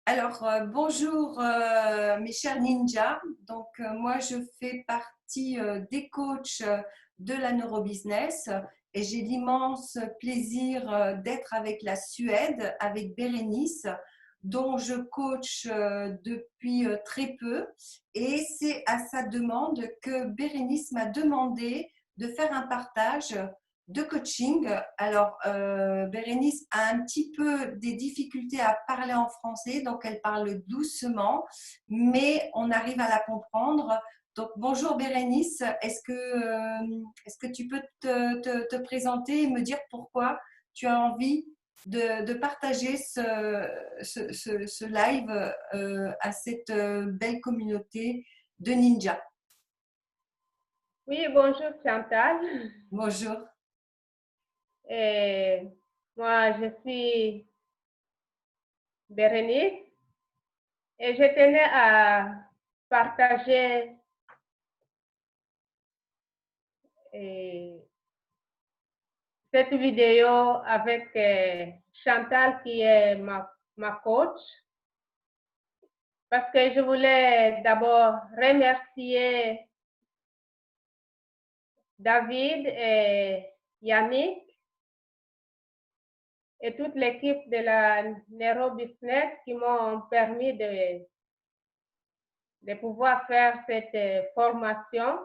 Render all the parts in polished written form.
Alors, bonjour mes chers ninjas. Donc, moi, je fais partie des coachs de la neurobusiness et j'ai l'immense plaisir d'être avec la Suède, avec Bérénice, dont je coach depuis très peu. Et c'est à sa demande que Bérénice m'a demandé de faire un partage de coaching. Alors, Bérénice a un petit peu des difficultés à parler en français, donc elle parle doucement, mais on arrive à la comprendre. Donc, bonjour Bérénice, est-ce que tu peux te présenter et me dire pourquoi tu as envie de partager ce live à cette belle communauté de ninjas? Oui, bonjour Chantal. Bonjour. Et moi, je suis Bérénice et je tenais à partager eh, cette vidéo avec Chantal qui est ma coach parce que je voulais d'abord remercier David et Yannick et toute l'équipe de la Neurobusiness qui m'ont permis de pouvoir faire cette formation.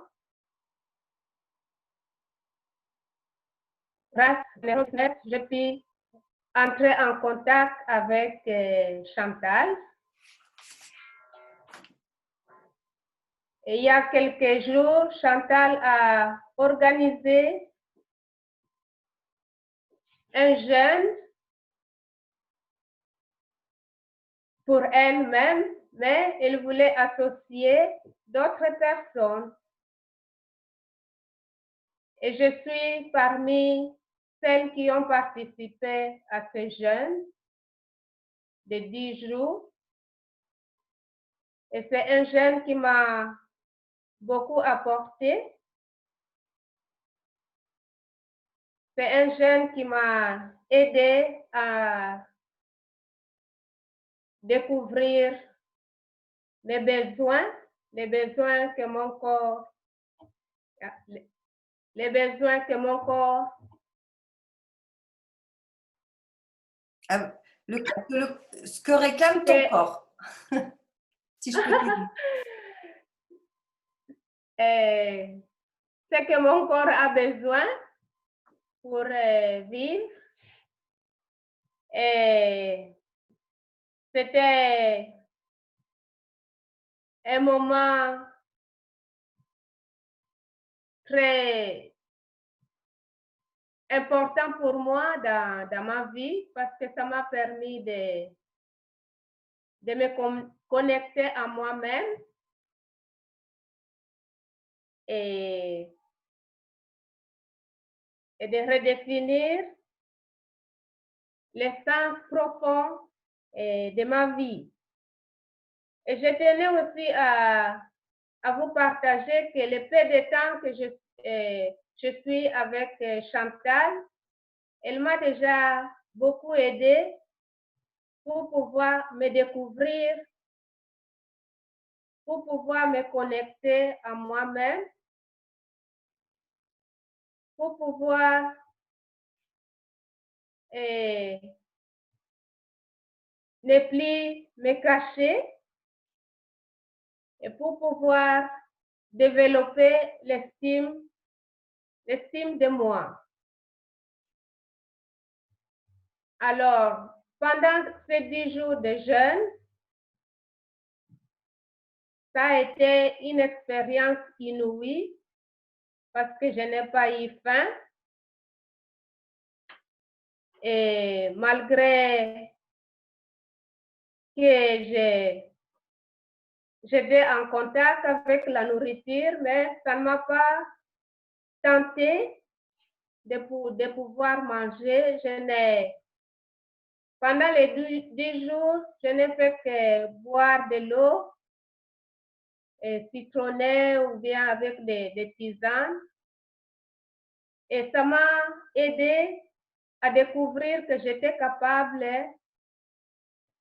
Grâce à Neurobusiness, je puis entrer en contact avec Chantal. Et il y a quelques jours, Chantal a organisé un jeûne pour elle-même, mais elle voulait associer d'autres personnes. Et je suis parmi celles qui ont participé à ce jeûne de 10 jours. Et c'est un jeûne qui m'a beaucoup apporté. C'est un jeûne qui m'a aidé à découvrir les besoins que mon corps, les besoins que mon corps Ce que réclame ton que, corps, si je peux te dire. ce que mon corps a besoin pour vivre. Et c'était un moment très important pour moi dans ma vie parce que ça m'a permis de me connecter à moi-même et de redéfinir l'essence profonde de ma vie. Et je tenais aussi à vous partager que le peu de temps que je suis avec Chantal, elle m'a déjà beaucoup aidé pour pouvoir me découvrir, pour pouvoir me connecter à moi-même, pour pouvoir ne plus me cacher et pour pouvoir développer l'estime de moi. Alors, pendant ces 10 jours de jeûne, ça a été une expérience inouïe parce que je n'ai pas eu faim. Et malgré que j'étais en contact avec la nourriture, mais ça ne m'a pas tenté de pouvoir manger. Pendant les 10 jours, je n'ai fait que boire de l'eau citronnée ou bien avec des tisanes. Et ça m'a aidé à découvrir que j'étais capable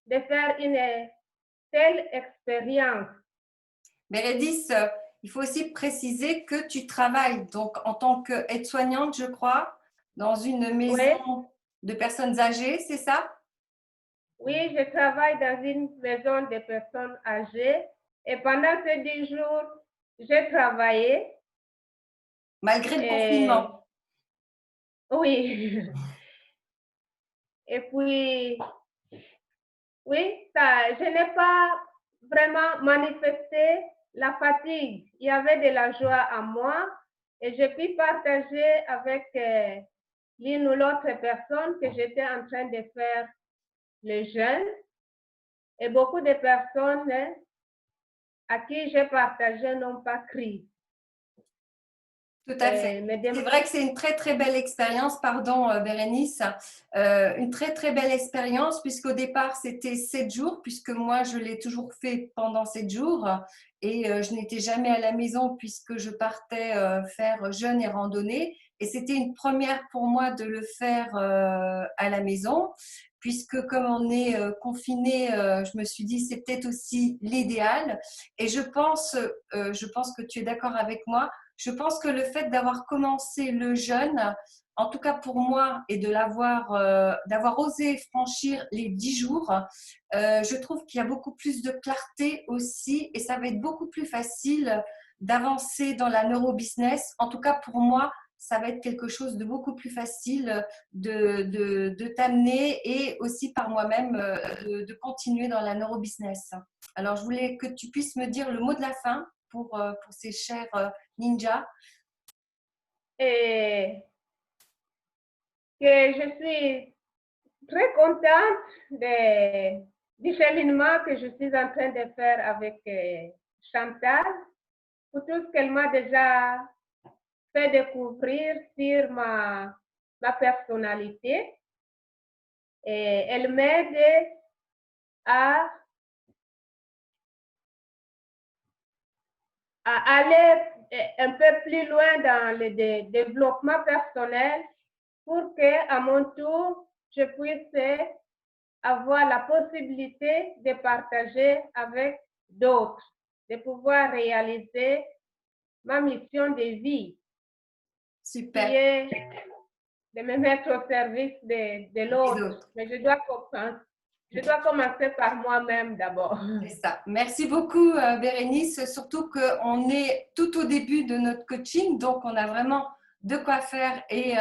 de faire une telle expérience. Bérénice, il faut aussi préciser que tu travailles donc en tant qu'aide-soignante, je crois, dans une Oui, maison de personnes âgées, c'est ça? oui, je travaille dans une maison de personnes âgées et pendant ces 10 jours, j'ai travaillé. Malgré le Et, confinement. oui, et puis, oui, ça, je n'ai pas vraiment manifesté la fatigue. Il y avait de la joie en moi et j'ai pu partager avec l'une ou l'autre personne que j'étais en train de faire le jeûne. Et beaucoup de personnes à qui j'ai partagé n'ont pas crié. Tout à fait. C'est vrai que c'est une très très belle expérience, pardon Bérénice, une très très belle expérience puisqu'au départ c'était 7 jours, puisque moi je l'ai toujours fait pendant 7 jours et je n'étais jamais à la maison puisque je partais faire jeûne et randonnée et c'était une première pour moi de le faire à la maison puisque comme on est confiné, je me suis dit c'est peut-être aussi l'idéal et je pense que tu es d'accord avec moi. Je pense que le fait d'avoir commencé le jeûne, en tout cas pour moi, et de d'avoir osé franchir les 10 jours, je trouve qu'il y a beaucoup plus de clarté aussi et ça va être beaucoup plus facile d'avancer dans la neurobusiness. En tout cas pour moi, ça va être quelque chose de beaucoup plus facile de t'amener et aussi par moi-même de continuer dans la neurobusiness. Alors, je voulais que tu puisses me dire le mot de la fin pour ces chers ninjas. Et que je suis très contente du cheminement que je suis en train de faire avec Chantal pour tout ce qu'elle m'a déjà fait découvrir sur ma personnalité. Et elle m'aide à, à aller un peu plus loin dans le développement personnel pour que, à mon tour, je puisse avoir la possibilité de partager avec d'autres, de pouvoir réaliser ma mission de vie, qui Super. est de me mettre au service de l'autre. Mais je dois commencer par moi-même d'abord. C'est ça. Merci beaucoup, Bérénice. Surtout qu'on est tout au début de notre coaching, donc on a vraiment de quoi faire et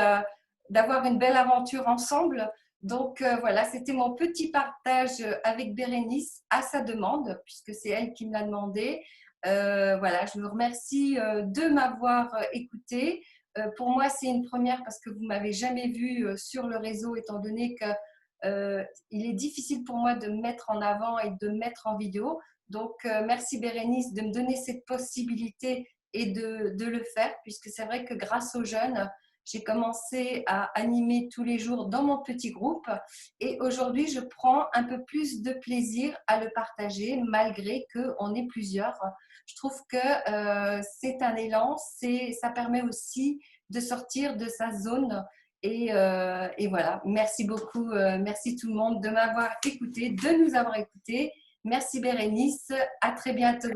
d'avoir une belle aventure ensemble. Donc voilà, c'était mon petit partage avec Bérénice à sa demande, puisque c'est elle qui me l'a demandé. Voilà, je vous remercie de m'avoir écouté. Pour moi, c'est une première parce que vous m'avez jamais vu sur le réseau, étant donné que il est difficile pour moi de me mettre en avant et de me mettre en vidéo. Donc, merci Bérénice de me donner cette possibilité et de le faire, puisque c'est vrai que grâce aux jeunes, j'ai commencé à animer tous les jours dans mon petit groupe et aujourd'hui, je prends un peu plus de plaisir à le partager malgré qu'on est plusieurs. Je trouve que c'est un élan, ça permet aussi de sortir de sa zone et voilà, merci beaucoup, merci tout le monde de m'avoir écouté, de nous avoir écoutés. Merci Bérénice, à très bientôt.